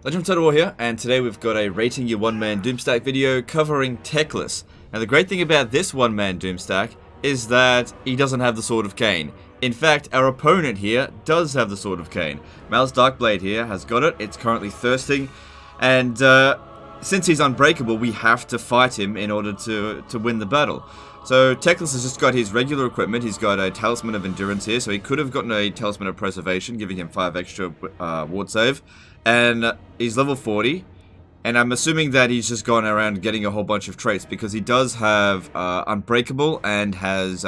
Legend of Total War here, and today we've got a rating your One-Man-Doomstack video covering Teclis. Now the great thing about this One-Man-Doomstack is that he doesn't have the Sword of Cain. In fact, our opponent here does have the Sword of Cain. Malus Darkblade here has got it, it's currently thirsting, and since he's unbreakable, we have to fight him in order to win the battle. So Teclis has just got his regular equipment. He's got a Talisman of Endurance here, so he could have gotten a Talisman of Preservation, giving him 5 extra ward save. And he's level 40, and I'm assuming that he's just gone around getting a whole bunch of traits, because he does have Unbreakable and has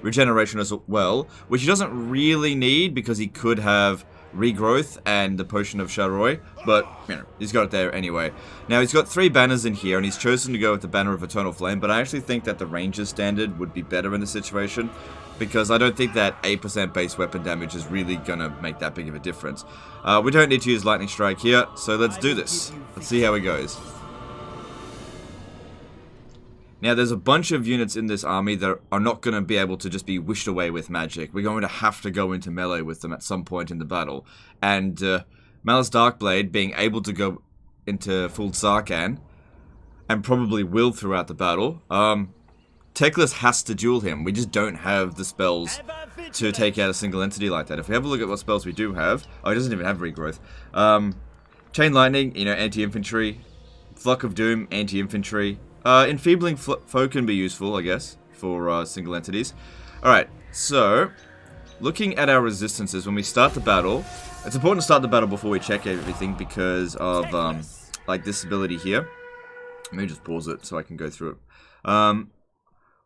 Regeneration as well, which he doesn't really need because he could have Regrowth and the Potion of Charroy, but you know, he's got it there anyway. Now he's got 3 banners in here, and he's chosen to go with the Banner of Eternal Flame, but I actually think that the Ranger standard would be better in this situation, because I don't think that 8% base weapon damage is really gonna make that big of a difference. We don't need to use Lightning Strike here, so let's do this. Let's see how it goes. Now, there's a bunch of units in this army that are not going to be able to just be wished away with magic. We're going to have to go into melee with them at some point in the battle. And Malus Darkblade being able to go into full Sarkhan, and probably will throughout the battle, Teclis has to duel him. We just don't have the spells to take out a single entity like that. If we have a look at what spells we do have... Oh, he doesn't even have Regrowth. Chain Lightning, you know, anti-infantry. Flock of Doom, anti-infantry. Enfeebling Foe can be useful, I guess, for single entities. Alright, so, looking at our resistances when we start the battle, it's important to start the battle before we check everything because of, like, this ability here. Let me just pause it so I can go through it.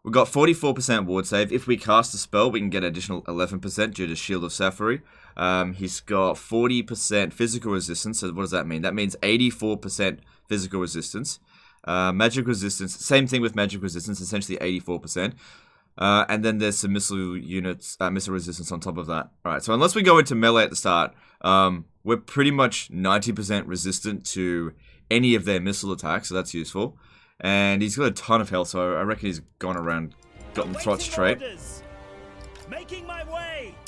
We've got 44% ward save. If we cast a spell, we can get an additional 11% due to Shield of Sapphire. He's got 40% physical resistance, so what does that mean? That means 84% physical resistance. Magic resistance, same thing with magic resistance, essentially 84%. And then there's some missile units, missile resistance on top of that. Alright, so unless we go into melee at the start, we're pretty much 90% resistant to any of their missile attacks, so that's useful. And he's got a ton of health, so I reckon he's gone around, gotten Throt's trait.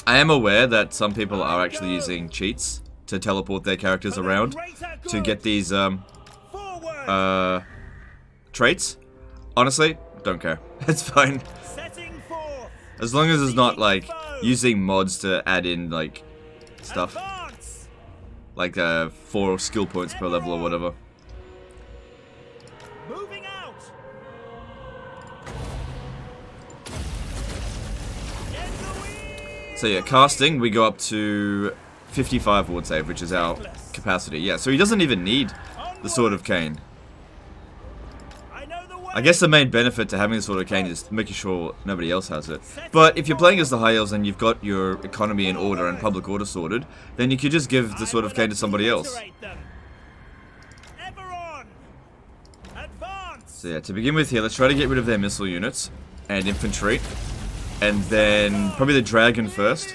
I am aware that some people are actually using cheats to teleport their characters around to get these traits. Honestly, don't care. It's fine. As long as it's not like using mods to add in like stuff. Like 4 skill points per level or whatever. So yeah, casting, we go up to 55 ward save, which is our capacity. Yeah, so he doesn't even need the Sword of Cain. I guess the main benefit to having the Sword of Cain is making sure nobody else has it. But if you're playing as the High Elves and you've got your economy in order and public order sorted, then you could just give the Sword of Cain to somebody else. So yeah, to begin with here, let's try to get rid of their missile units and infantry. And then probably the dragon first.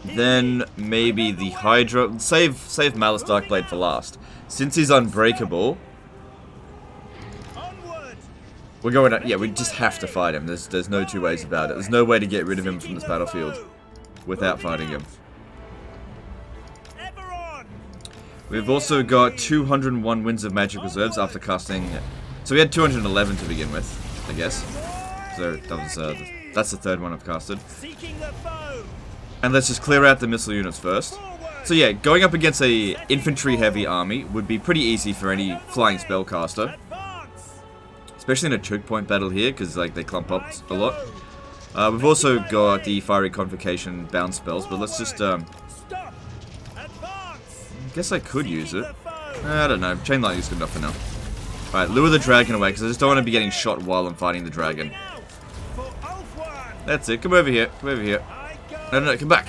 Then maybe the Hydra. Save Malus Darkblade for last. Since he's unbreakable, we're going. Yeah, we just have to fight him. There's no two ways about it. There's no way to get rid of him from this battlefield without fighting him. We've also got 201 Winds of Magic Reserves after casting. So we had 211 to begin with, I guess. So that was that's the third one I've casted. And let's just clear out the missile units first. So yeah, going up against a infantry-heavy army would be pretty easy for any flying spellcaster, especially in a choke point battle here, because like they clump up a lot. We've also got the Fiery Convocation bound spells, but let's just I guess I could use it. I don't know. Chain Lightning is good enough for now. Alright, lure the dragon away, because I just don't want to be getting shot while I'm fighting the dragon. That's it. Come over here. Come over here. No, come back.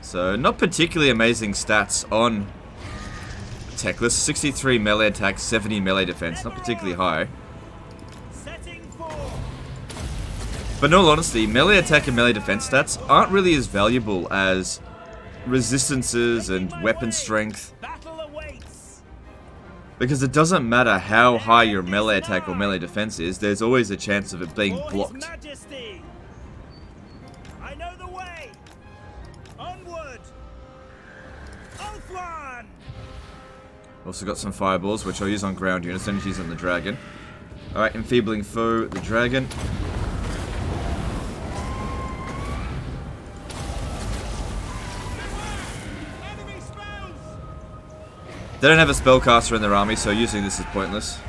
So, not particularly amazing stats on Teclis. 63 melee attack, 70 melee defense. Not particularly high. But in all honesty, melee attack and melee defense stats aren't really as valuable as resistances and weapon strength. Because it doesn't matter how high your melee attack or melee defense is, there's always a chance of it being blocked. I know the way. Onward. Ultron. Also got some fireballs, which I'll use on ground units, don't use on the dragon. Alright, enfeebling foe, the dragon. They don't have a spellcaster in their army, so using this is pointless.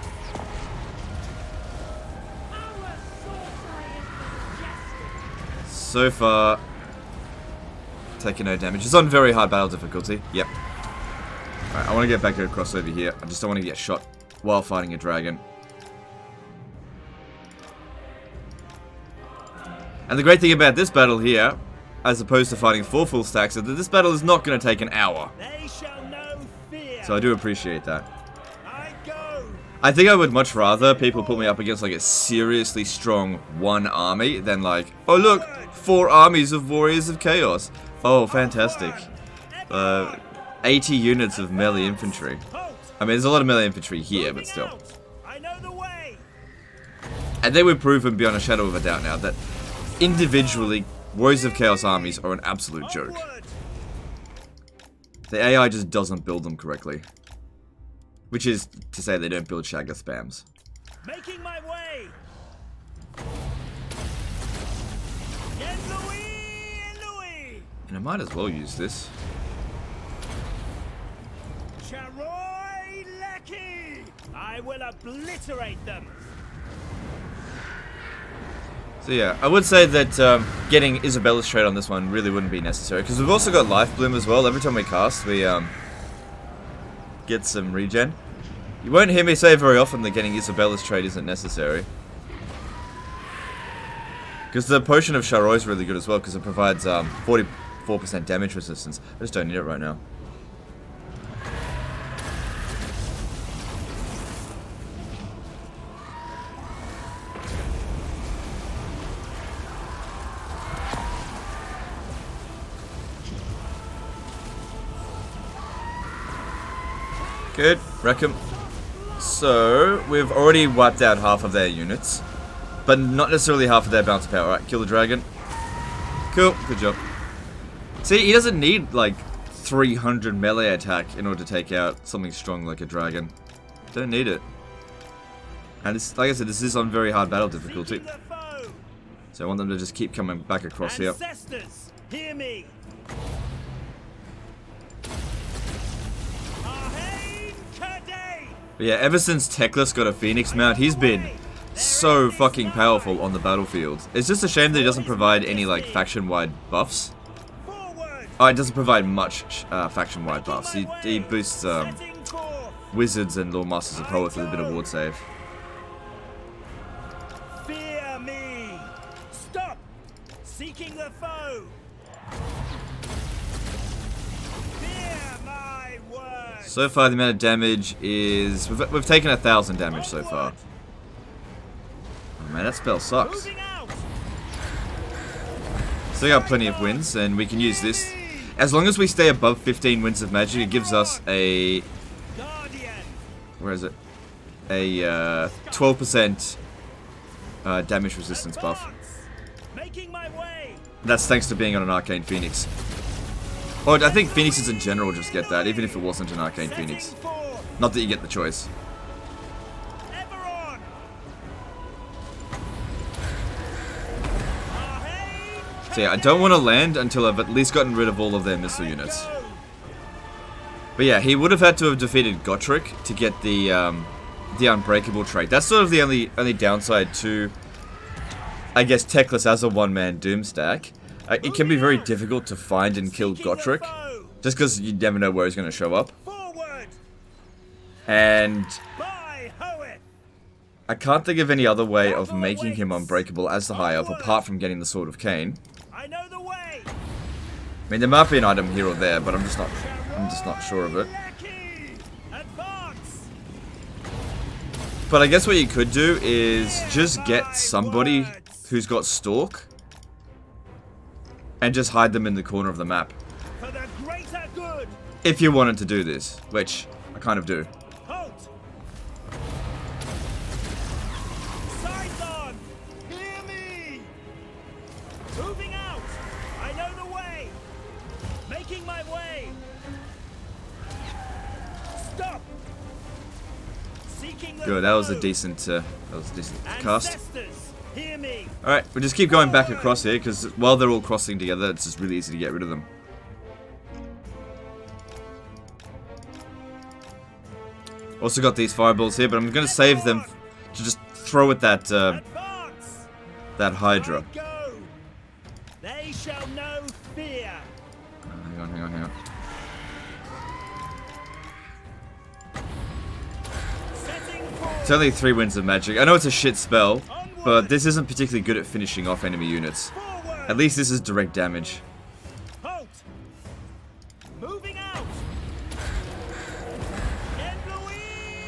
So far, taking no damage. It's on very high battle difficulty. Yep. Alright, I want to get back across over here. I just don't want to get shot while fighting a dragon. And the great thing about this battle here, as opposed to fighting 4 full stacks, is that this battle is not going to take an hour. They shall know fear. So I do appreciate that. I go. I think I would much rather people put me up against like a seriously strong one army than like, oh look, 4 armies of Warriors of Chaos. Oh, fantastic. 80 units of melee infantry. I mean, there's a lot of melee infantry here, but still. I know the way. And they would prove beyond a shadow of a doubt now that individually, Warriors of Chaos armies are an absolute joke. The AI just doesn't build them correctly. Which is to say they don't build Shagger spams. Making my way. And I might as well use this. Charoy Lecky! I will obliterate them. So yeah, I would say that getting Isabella's trait on this one really wouldn't be necessary, because we've also got Life Bloom as well. Every time we cast, we get some regen. You won't hear me say very often that getting Isabella's trait isn't necessary. Because the Potion of Charoy is really good as well, because it provides 44% damage resistance. I just don't need it right now. Good, wreck 'em. So, we've already wiped out half of their units, but not necessarily half of their bounce power. Alright, kill the dragon. Cool, good job. See, he doesn't need, like, 300 melee attack in order to take out something strong like a dragon. Don't need it. And it's, like I said, this is on very hard battle difficulty. So I want them to just keep coming back across here. Ancestors, hear me. But yeah, ever since Teclis got a Phoenix mount, he's been so fucking powerful on the battlefield. It's just a shame that he doesn't provide any, like, faction-wide buffs. Oh, it doesn't provide much faction-wide buffs. He boosts wizards and Lord Masters of Power with a bit of ward save. Fear me. Stop seeking the foe. So far, the amount of damage is... We've taken 1,000 damage so far. Oh man, that spell sucks. Still got plenty of wins, and we can use this. As long as we stay above 15 wins of magic, it gives us a... Where is it? A 12% damage resistance buff. That's thanks to being on an Arcane Phoenix. Oh, I think Phoenixes in general just get that, even if it wasn't an Arcane Phoenix. Not that you get the choice. So yeah, I don't want to land until I've at least gotten rid of all of their missile units. But yeah, he would have had to have defeated Gotrek to get the Unbreakable trait. That's sort of the only downside to, I guess, Teclis as a one-man Doomstack. It can be very difficult to find and kill Gotrek, just because you never know where he's going to show up. And I can't think of any other way of making him unbreakable as the High Elf, apart from getting the Sword of Cain. I mean, there might be an item here or there, but I'm just not sure of it. But I guess what you could do is just get somebody who's got Stalk and just hide them in the corner of the map. If you wanted to do this, which I kind of do. Good, that was a decent cast. Ancestors, hear me. Alright, we just keep going back across here, because while they're all crossing together, it's just really easy to get rid of them. Also got these fireballs here, but I'm going to save them to just throw at that, Advance. that Hydra. I go. They shall know fear. Hang on. Setting forth. It's only 3 winds of magic. I know it's a shit spell, but this isn't particularly good at finishing off enemy units. Forward. At least this is direct damage. Halt. Moving out. And Louis.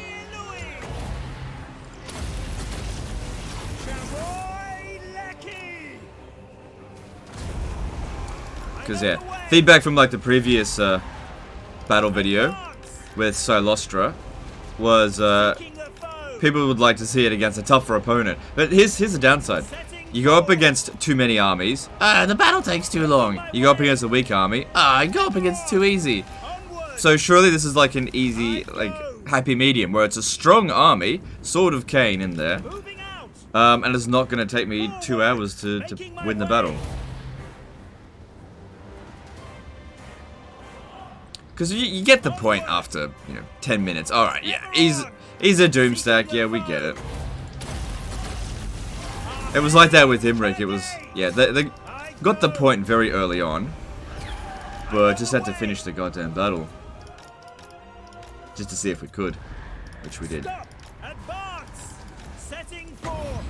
Charoy Lecky. Because, yeah, feedback from, like, the previous battle video with Silostra was, people would like to see it against a tougher opponent. But here's the downside. You go up against too many armies, the battle takes too long. You go up against a weak army, you go up against too easy. So surely this is like an easy, like, happy medium, where it's a strong army, Sword of Cain in there, and it's not going to take me 2 hours to win the battle. Because you get the point after, 10 minutes. Alright, yeah, he's a Doomstack, yeah, we get it. It was like that with Imrik, it was, yeah, they got the point very early on, but just had to finish the goddamn battle. Just to see if we could, which we did. Stop. Advance. Setting forth.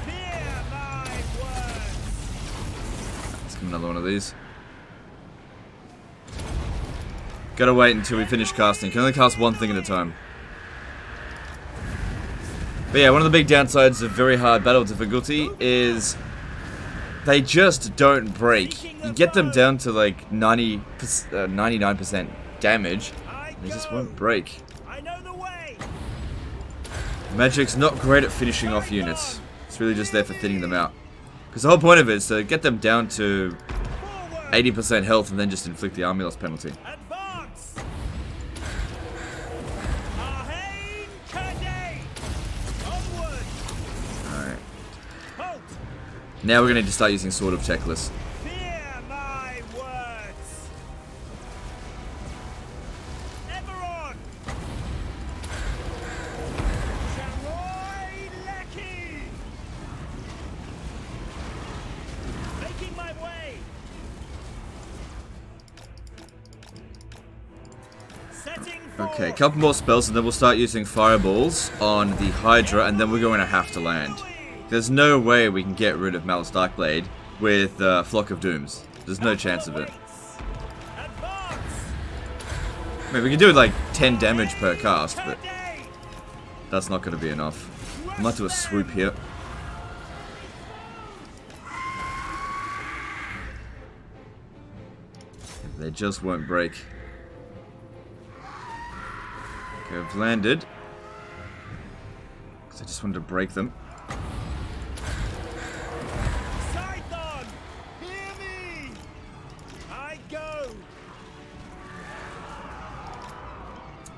Fear my words. Let's give another one of these. Gotta wait until we finish casting. Can only cast one thing at a time. But yeah, one of the big downsides of very hard battle difficulty is they just don't break. You get them down to like 99% damage, and they just won't break. I know the way. Magic's not great at finishing off units. It's really just there for thinning them out. Because the whole point of it is to get them down to 80% health and then just inflict the army loss penalty. Advance. Ahain Kadei. Onward. Alright. Halt. Now we're going to need to start using Sword of Teclis. Fear my words. Ever on. Charoy Lecky. Making my way. Setting forth. Okay, a couple more spells and then we'll start using fireballs on the Hydra and then we're going to have to land. There's no way we can get rid of Malus Darkblade with Flock of Dooms. There's no chance of it. Advance. I mean, we can do like 10 damage per cast, but that's not going to be enough. I might do a swoop here. They just won't break. Okay, I've landed. Because I just wanted to break them. Scython, hear me. I go.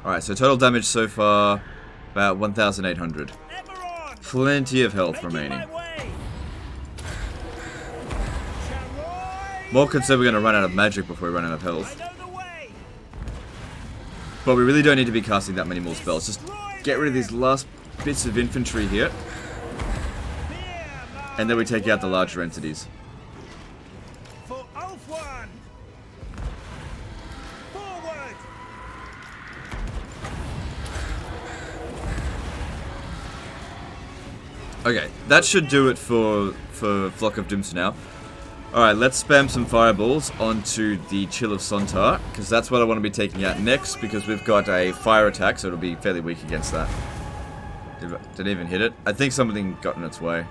Alright, so total damage so far, about 1,800. Ever on. Plenty of health Making remaining. my way. Charoy More concerned we're going to run out of magic before we run out of I health. know the way. But we really don't need to be casting that many more spells. Just get rid of these last bits of infantry here, Fear my and then we take out the larger entities. For Ulfwan. Forward. Okay, that should do it for Flock of Dooms now. Alright, let's spam some fireballs onto the Chill of Sontar, because that's what I want to be taking out next, because we've got a fire attack, so it'll be fairly weak against that. Did it even hit it? I think something got in its way.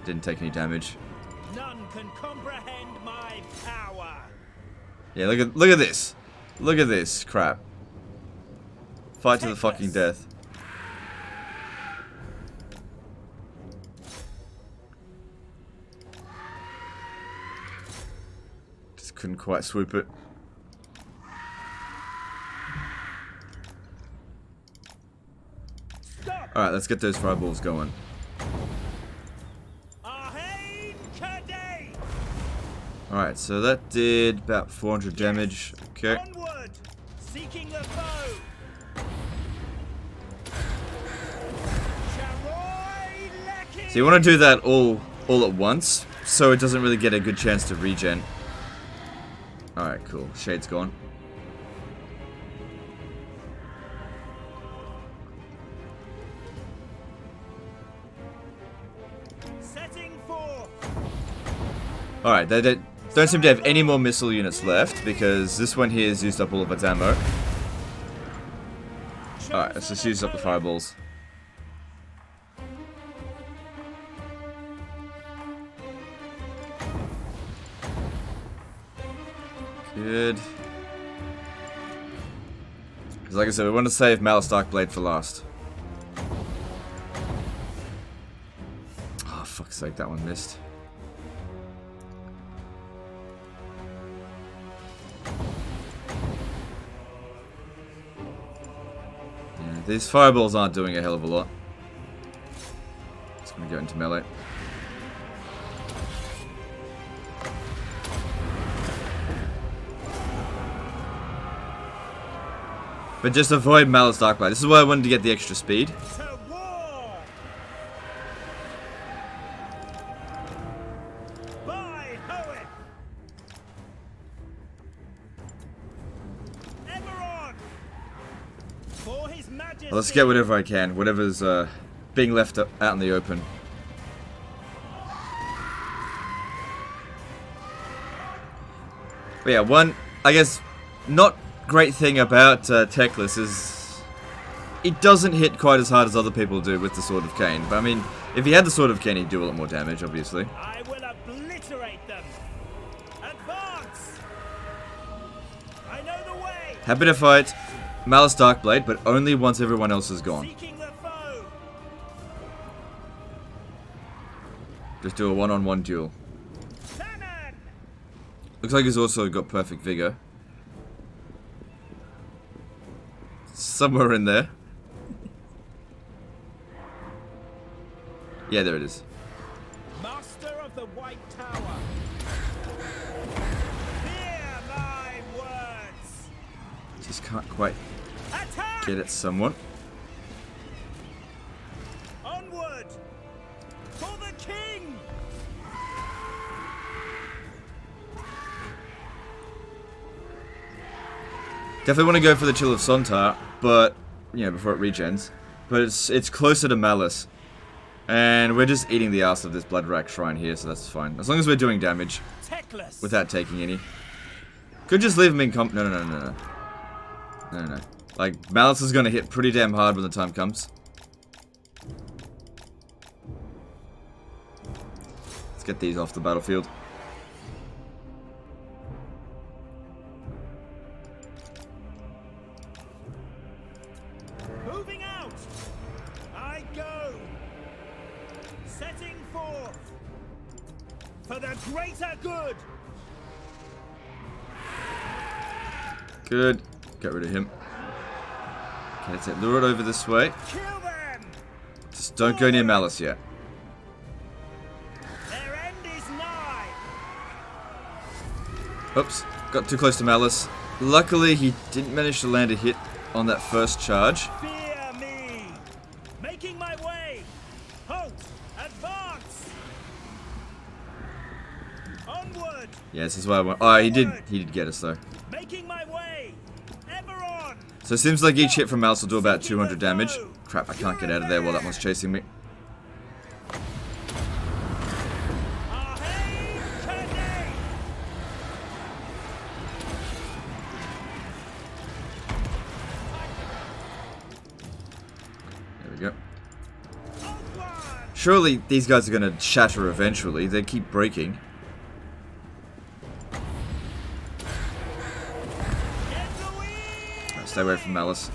Didn't take any damage. None can comprehend my power. Yeah, look at this. Look at this crap. Fight to the fucking death. Just couldn't quite swoop it. Alright, let's get those fireballs going. Alright, so that did about 400 damage. Okay. Onward, seeking the foe. So you want to do that all at once, so it doesn't really get a good chance to regen. Alright, cool. Shade's gone. Setting forth. Alright, they don't seem to have any more missile units left, because this one here has used up all of its ammo. Alright, let's just use up the fireballs. Good. Because like I said, we want to save Malus Darkblade for last. Oh, fuck's sake, that one missed. Yeah, these fireballs aren't doing a hell of a lot. Just gonna go into melee. But just avoid Malus Darkblade. This is why I wanted to get the extra speed. To war. By Hoeth. Ever on. For his majesty. Well, let's get whatever I can. Whatever's being left out in the open. But yeah, one, I guess, not great thing about Teclis is it doesn't hit quite as hard as other people do with the Sword of Cain. But I mean, if he had the Sword of Cain, he'd do a lot more damage, obviously. I will obliterate them. Advance. I know the way. Happy to fight Malus Darkblade, but only once everyone else is gone. Seeking the foe. Just do a one-on-one duel. Cannon. Looks like he's also got perfect vigor. Somewhere in there. Yeah, there it is. Master of the White Tower. Hear my words. Just can't quite Attack. get at someone. Onward. For the king. Definitely want to go for the Chill of Sontar, but you know, before it regens. But it's closer to Malus, and we're just eating the ass of this Blood Rack Shrine here, so that's fine. As long as we're doing damage Teclis. without taking any. Could just leave him in comp. No. Like Malus is gonna hit pretty damn hard when the time comes. Let's get these off the battlefield. Moving out. I go. Setting forth. For the greater good. Good. Get rid of him. Okay, let's lure it over this way. Kill them. Just don't go near Malus yet. Their end is nigh. Oops, got too close to Malus. Luckily, he didn't manage to land a hit on that first charge. Fear me. Making my way. Halt. Advance. Onward. Yeah, this is why I want. Oh, he did get us though. Making my way. Ever on. So it seems like each hit from Malus will do about 200 damage. Crap, I can't get out of there while that one's chasing me. Ahey, Kane. There we go. Onward. Surely these guys are gonna shatter eventually. They keep breaking. Get Louis. Right, stay away from Malus.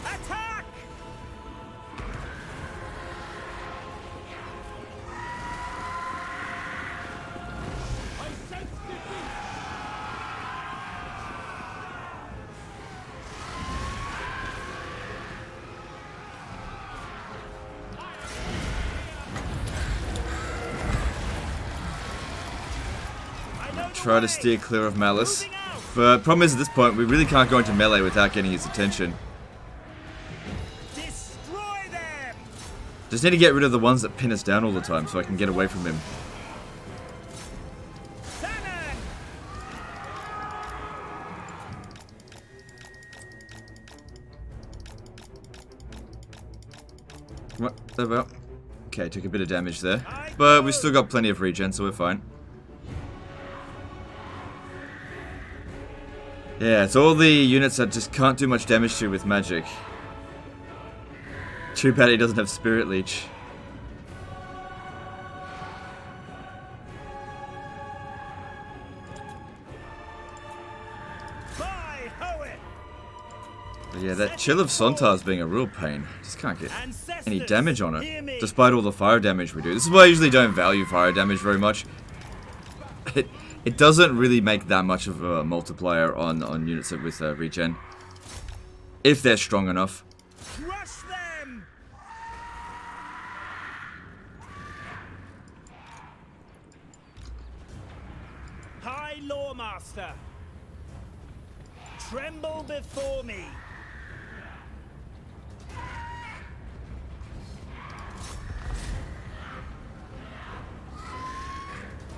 Attack. I sense defeat. Try to steer clear of Malus. But problem is at this point, we really can't go into melee without getting his attention. Destroy them. Just need to get rid of the ones that pin us down all the time so I can get away from him. Cannon. What about? Okay, took a bit of damage there. But we've still got plenty of regen, so we're fine. Yeah, it's all the units that just can't do much damage to with magic. Too bad he doesn't have Spirit Leech. By Hoeth. But yeah, that Chill of Sontar's being a real pain. Just can't get any damage on it, despite all the fire damage we do. This is why I usually don't value fire damage very much. It doesn't really make that much of a multiplier on units with regen. If they're strong enough. Crush them. High Lawmaster. Tremble before me.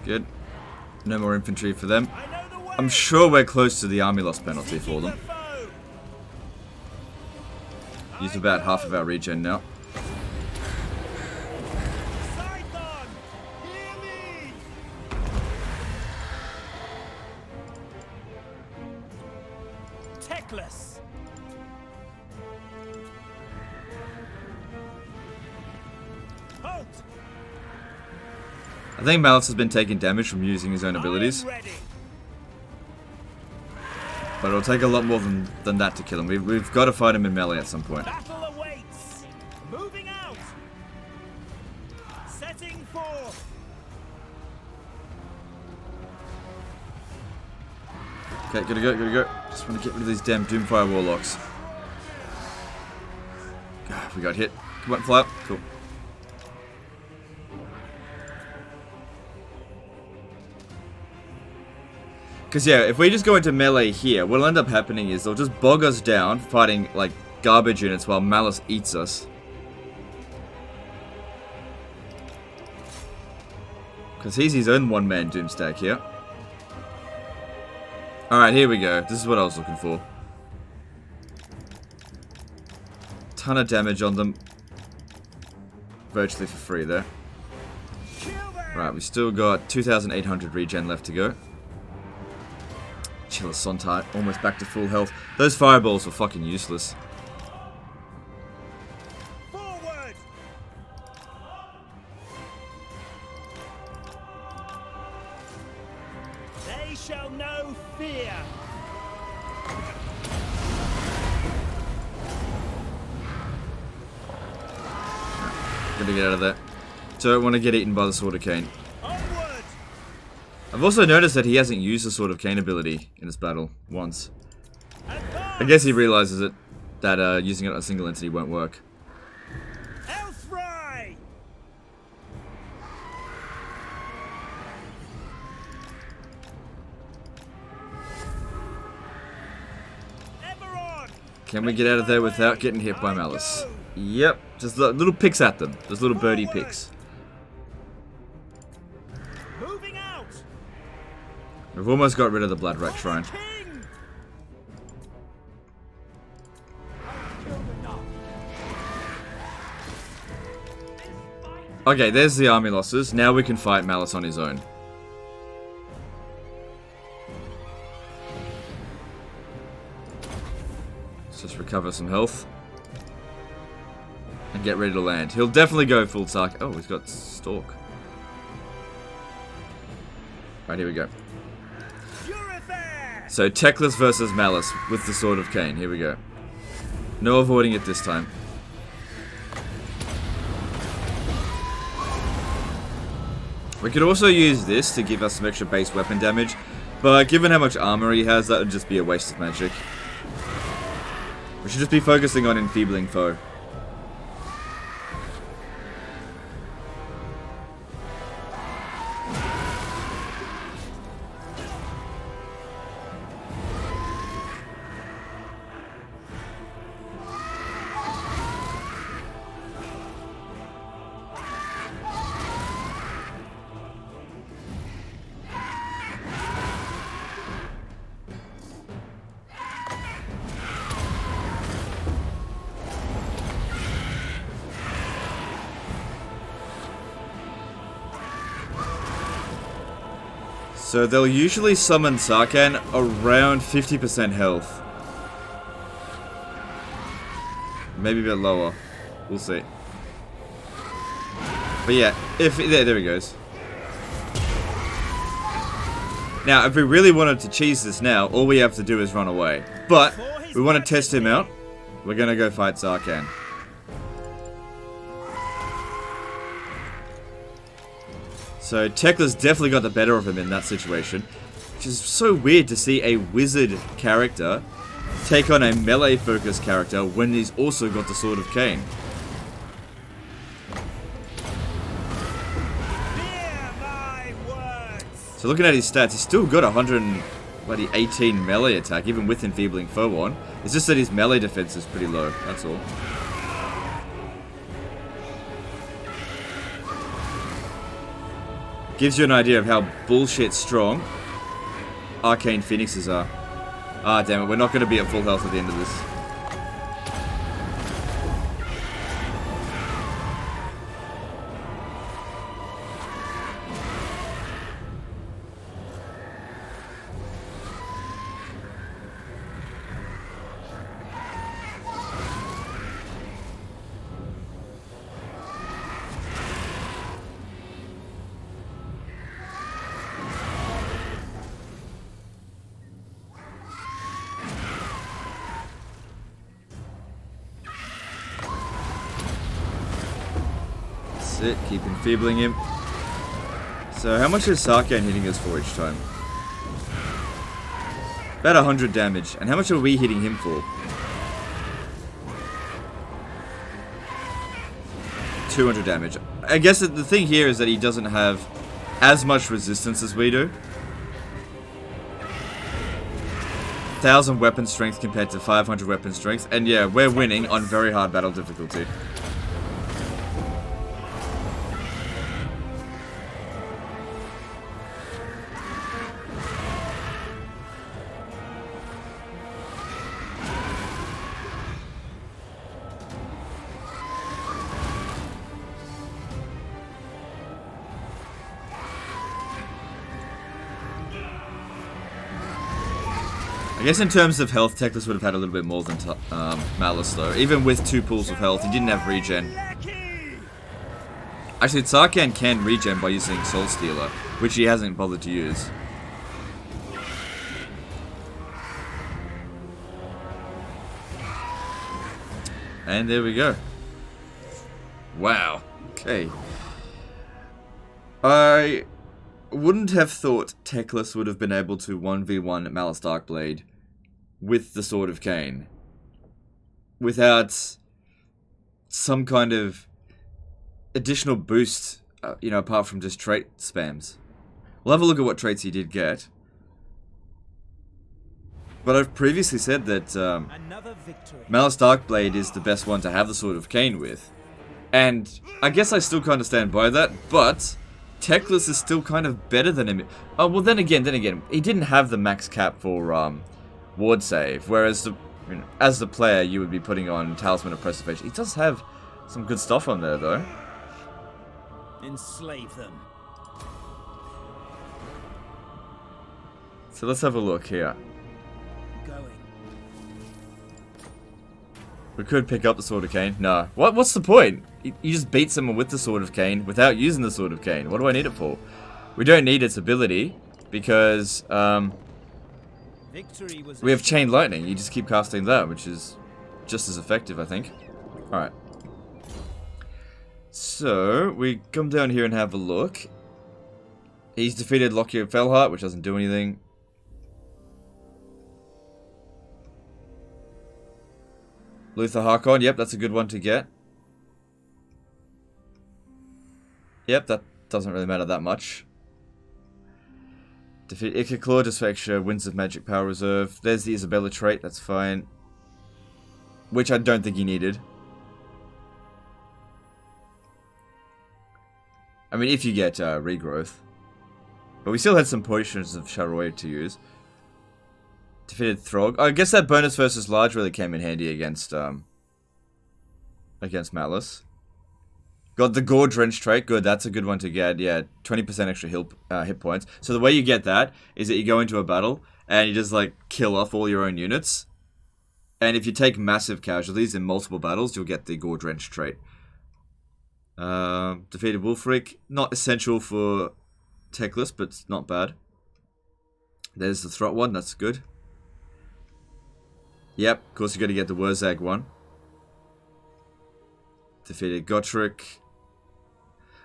Good. No more infantry for them. I know the way. I'm sure we're close to the army loss penalty for them. Used about half of our regen now. Sidon, hear me. Teclis. Halt. I think Malus has been taking damage from using his own abilities. I am ready. But it'll take a lot more than that to kill him. We've got to fight him in melee at some point. Battle awaits. Moving out. Setting forth. Okay, gotta go. Just want to get rid of these damn Doomfire Warlocks. We got hit. Come on, fly up. Cool. Because yeah, if we just go into melee here, what'll end up happening is they'll just bog us down, fighting like garbage units while Malus eats us. Because he's his own one-man-Doomstack here. Alright, here we go. This is what I was looking for. Ton of damage on them. Virtually for free there. Right, we still got 2,800 regen left to go. Chill of Sontar, almost back to full health. Those fireballs were fucking useless. Forward. They shall know fear. Gotta get out of there. Don't want to get eaten by the Sword of Cain. Onward. I've also noticed that he hasn't used the Sword of Cain ability in this battle once. Advance. I guess he realizes it that using it on a single entity won't work. Elfry. Eberron. Can we get out of there without getting hit by Malus? Yep, just little picks at them. Those little birdie picks. Moving out. We've almost got rid of the Bloodwrack Shrine. King. Okay, there's the army losses. Now we can fight Malus on his own. Let's just recover some health. And get ready to land. He'll definitely go full Sark. Oh, he's got Stalk. Right, here we go. Purifair. So, Teclis versus Malus with the Sword of Cain. Here we go. No avoiding it this time. We could also use this to give us some extra base weapon damage, but given how much armor he has, that would just be a waste of magic. We should just be focusing on enfeebling foe. So they'll usually summon Sarkhan around 50% health. Maybe a bit lower. We'll see. But yeah, there he goes. Now, if we really wanted to cheese this now, all we have to do is run away. But we want to test him out. We're gonna go fight Sarkhan. So Teclis definitely got the better of him in that situation. Which is so weird to see a wizard character take on a melee focused character when he's also got the Sword of Cain. So looking at his stats, he's still got 118 melee attack, even with enfeebling foe on. It's just that his melee defense is pretty low, that's all. Gives you an idea of how bullshit strong Arcane Phoenixes are. Ah, damn it, we're not going to be at full health at the end of this. It, keep enfeebling him. So how much is Sarkhan hitting us for each time? About 100 damage. And how much are we hitting him for? 200 damage. I guess the thing here is that he doesn't have as much resistance as we do. 1000 weapon strength compared to 500 weapon strength. And yeah, we're winning on very hard battle difficulty. I guess in terms of health, Teclis would have had a little bit more than Malus though. Even with 2 pools of health, he didn't have regen. Actually, Sarkhan can regen by using Soul Stealer, which he hasn't bothered to use. And there we go. Wow. Okay. I wouldn't have thought Teclis would have been able to 1v1 Malus Darkblade with the Sword of Cain without some kind of additional boost, you know, apart from just trait spams. We'll have a look at what traits he did get. But I've previously said that Malus Darkblade is the best one to have the Sword of Cain with. And I guess I still kind of stand by that, but Teclis is still kind of better than him. Oh, well then again, he didn't have the max cap for ward save, whereas as the player you would be putting on Talisman of Preservation. He does have some good stuff on there though. Enslave them. So let's have a look here. We could pick up the Sword of Cain. No. What's the point? You just beat someone with the Sword of Cain without using the Sword of Cain. What do I need it for? We don't need its ability because we have Chain Lightning. You just keep casting that, which is just as effective, I think. Alright. So, we come down here and have a look. He's defeated Lockyer Fellheart, which doesn't do anything. Luther Harkon, yep, that's a good one to get. Yep, that doesn't really matter that much. Defeat Ikaclaw, just for extra Winds of Magic Power Reserve. There's the Isabella trait, that's fine. Which I don't think he needed. I mean, if you get regrowth. But we still had some potions of Charoy to use. Defeated Throg. I guess that bonus versus large really came in handy against Malus. Got the Gore Drench trait. Good, that's a good one to get. Yeah, 20% extra hit points. So the way you get that is that you go into a battle and you just like kill off all your own units. And if you take massive casualties in multiple battles, you'll get the Gore Drench trait. Defeated Wolfric. Not essential for Teclis, but it's not bad. There's the Throt one. That's good. Yep, of course you got to get the Wurzag one. Defeated Gotrek.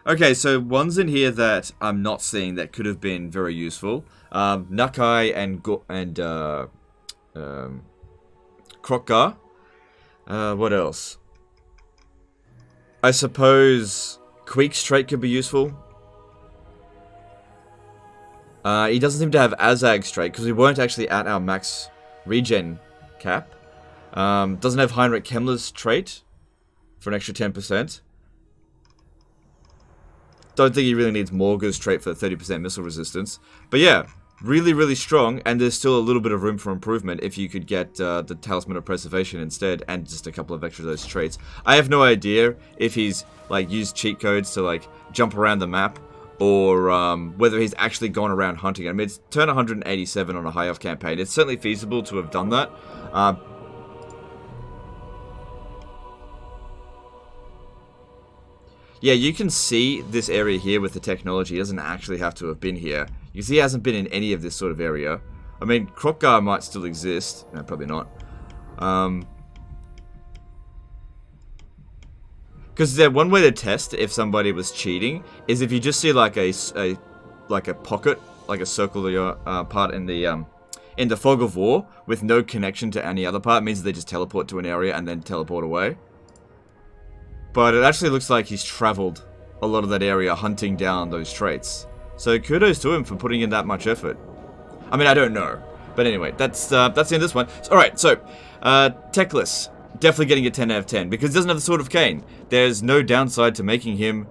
Okay, so ones in here that I'm not seeing that could have been very useful. Nakai and Krokgar. What else? I suppose Queek's trait could be useful. He doesn't seem to have Azag's trait because we weren't actually at our max regen cap. Doesn't have Heinrich Kemmler's trait for an extra 10%. Don't think he really needs Morga's trait for the 30% missile resistance. But yeah, really, really strong, and there's still a little bit of room for improvement if you could get the Talisman of Preservation instead, and just a couple of extra of those traits. I have no idea if he's like used cheat codes to like jump around the map, or whether he's actually gone around hunting. I mean, it's turn 187 on a high off campaign. It's certainly feasible to have done that. Yeah, you can see this area here with the technology. He doesn't actually have to have been here. You can see he hasn't been in any of this sort of area. I mean, Krokgar might still exist. No, probably not. Because one way to test if somebody was cheating is if you just see like a pocket, like a circular part in the Fog of War with no connection to any other part. It means they just teleport to an area and then teleport away. But it actually looks like he's traveled a lot of that area hunting down those traits. So kudos to him for putting in that much effort. I mean, I don't know. But anyway, that's the end of this one. Alright, so, Teclis. Definitely getting a 10 out of 10, because he doesn't have the Sword of Cain. There's no downside to making him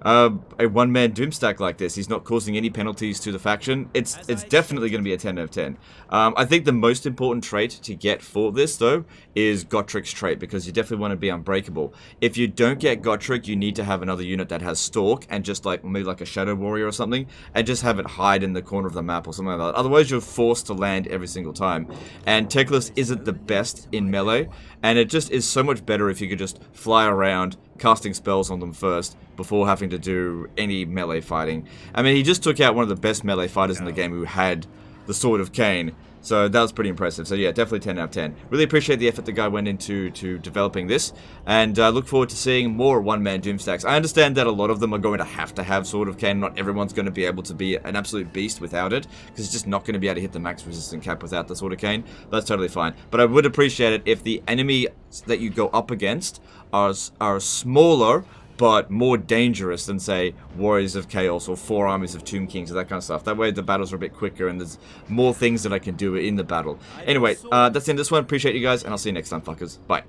a one-man-Doomstack like this. He's not causing any penalties to the faction. It's definitely going to be a 10 out of 10. I think the most important trait to get for this, though, is Gotrek's trait, because you definitely want to be unbreakable. If you don't get Gotrek, you need to have another unit that has Stalk, and just like, maybe like a Shadow Warrior or something, and just have it hide in the corner of the map or something like that. Otherwise, you're forced to land every single time. And Teclis isn't the best in melee, and it just is so much better if you could just fly around, casting spells on them first, before having to do any melee fighting. I mean, he just took out one of the best melee fighters in the game who had the Sword of Cain, so that was pretty impressive. So yeah, definitely 10 out of 10. Really appreciate the effort the guy went into developing this, and look forward to seeing more one-man Doomstacks. I understand that a lot of them are going to have Sword of Cain. Not everyone's going to be able to be an absolute beast without it, because it's just not going to be able to hit the max resistant cap without the Sword of Cain. That's totally fine. But I would appreciate it if the enemy that you go up against are smaller, but more dangerous than, say, Warriors of Chaos or Four Armies of Tomb Kings or that kind of stuff. That way the battles are a bit quicker and there's more things that I can do in the battle. Anyway, that's the end of this one. Appreciate you guys, and I'll see you next time, fuckers. Bye.